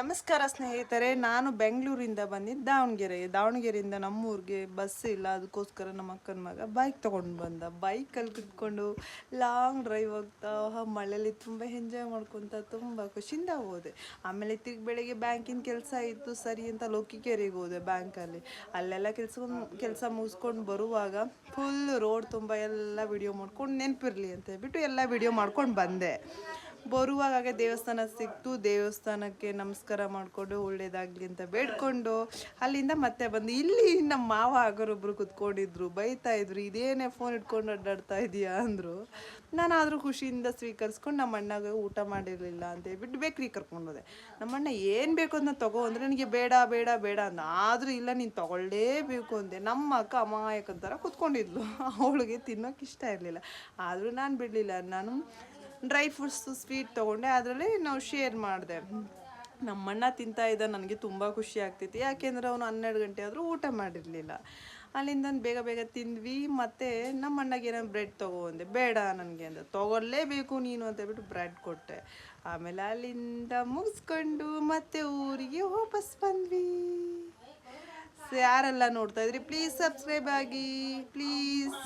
ನಮಸ್ಕಾರ ಸ್ನೇಹಿತರೆ, ನಾನು ಬೆಂಗಳೂರಿಂದ ಬಂದಿದ್ದು ದಾವಣಗೆರೆಯಿಂದ ನಮ್ಮೂರಿಗೆ ಬಸ್ ಇಲ್ಲ. ಅದಕ್ಕೋಸ್ಕರ ನಮ್ಮ ಅಕ್ಕನ ಮಗ ಬೈಕ್ ತೊಗೊಂಡು ಬಂದ. ಬೈಕಲ್ಲಿ ಕುತ್ಕೊಂಡು ಲಾಂಗ್ ಡ್ರೈವ್ ಹೋಗ್ತಾ ಮಳೆಯಲ್ಲಿ ತುಂಬ ಎಂಜಾಯ್ ಮಾಡ್ಕೊತ ತುಂಬ ಖುಷಿಯಿಂದ ಹೋದೆ. ಆಮೇಲೆ ತಿರ್ಗಿ ಬೆಳಗ್ಗೆ ಬ್ಯಾಂಕಿನ ಕೆಲಸ ಇತ್ತು ಸರಿ ಅಂತ ಲೋಕಿಕೆರೆಗೆ ಹೋದೆ. ಬ್ಯಾಂಕಲ್ಲಿ ಅಲ್ಲೆಲ್ಲ ಕೆಲಸ ಮುಗಿಸ್ಕೊಂಡು ಬರುವಾಗ ಫುಲ್ ರೋಡ್ ತುಂಬ ಎಲ್ಲ ವಿಡಿಯೋ ಮಾಡ್ಕೊಂಡು ನೆನಪಿರಲಿ ಅಂತ ಹೇಳ್ಬಿಟ್ಟು ಎಲ್ಲ ವಿಡಿಯೋ ಮಾಡ್ಕೊಂಡು ಬಂದೆ. ಬರುವಾಗ ದೇವಸ್ಥಾನ ಸಿಕ್ತು. ದೇವಸ್ಥಾನಕ್ಕೆ ನಮಸ್ಕಾರ ಮಾಡಿಕೊಂಡು ಒಳ್ಳೇದಾಗಲಿ ಅಂತ ಬೇಡ್ಕೊಂಡು ಅಲ್ಲಿಂದ ಮತ್ತೆ ಬಂದು ಇಲ್ಲಿ ನಮ್ಮ ಮಾವ ಆಗೋರೊಬ್ರು ಕುತ್ಕೊಂಡಿದ್ರು, ಬೈತಾ ಇದ್ರು, ಇದೇನೇ ಫೋನ್ ಇಟ್ಕೊಂಡು ಅಡ್ಡಾಡ್ತಾ ಇದೆಯಾ ಅಂದರು. ನಾನಾದರೂ ಖುಷಿಯಿಂದ ಸ್ವೀಕರಿಸ್ಕೊಂಡು ನಮ್ಮ ಅಣ್ಣಗೆ ಊಟ ಮಾಡಿರಲಿಲ್ಲ ಅಂತ ಹೇಳ್ಬಿಟ್ಟು ಬೇಕ್ರಿಗೆ ಕರ್ಕೊಂಡೋದೆ. ನಮ್ಮಣ್ಣ ಏನು ಬೇಕು ಅಂತ ತಗೋ ಅಂದರೆ ನನಗೆ ಬೇಡ ಬೇಡ ಬೇಡ ಅಂದ. ಆದರೂ ಇಲ್ಲ, ನೀನು ತಗೊಳ್ಳೇಬೇಕು ಅಂದೆ. ನಮ್ಮ ಅಕ್ಕ ಅಮಾಯಕನ ಥರ ಕುತ್ಕೊಂಡಿದ್ಲು. ಅವಳಿಗೆ ತಿನ್ನೋಕೆ ಇಷ್ಟ ಇರಲಿಲ್ಲ, ಆದರೂ ನಾನು ಬಿಡಲಿಲ್ಲ. ನಾನು ಡ್ರೈ ಫ್ರೂಟ್ಸು ಸ್ವೀಟ್ ತೊಗೊಂಡೆ, ಅದರಲ್ಲಿ ನಾವು ಶೇರ್ ಮಾಡಿದೆ. ನಮ್ಮಣ್ಣ ತಿಂತಾ ಇದ್ದ, ನನಗೆ ತುಂಬ ಖುಷಿ ಆಗ್ತಿತ್ತು. ಯಾಕೆಂದರೆ ಅವನು 12 ಗಂಟೆ ಆದರೂ ಊಟ ಮಾಡಿರಲಿಲ್ಲ. ಅಲ್ಲಿಂದ ಬೇಗ ಬೇಗ ತಿಂದ್ವಿ. ಮತ್ತು ನಮ್ಮ ಅಣ್ಣಗೆ ಏನೋ ಬ್ರೆಡ್ ತೊಗೊಂಡೆ, ಬೇಡ ನನಗೆ ಅಂತ. ತೊಗೊಳ್ಳೇಬೇಕು ನೀನು ಅಂತ ಹೇಳ್ಬಿಟ್ಟು ಬ್ರೆಡ್ ಕೊಟ್ಟೆ. ಆಮೇಲೆ ಅಲ್ಲಿಂದ ಮುಗಿಸ್ಕೊಂಡು ಮತ್ತೆ ಊರಿಗೆ ವಾಪಸ್ ಬಂದ್ವಿ. ಯಾರೆಲ್ಲ ನೋಡ್ತಾ ಇದ್ರಿ ಪ್ಲೀಸ್ ಸಬ್ಸ್ಕ್ರೈಬ್ ಆಗಿ ಪ್ಲೀಸ್.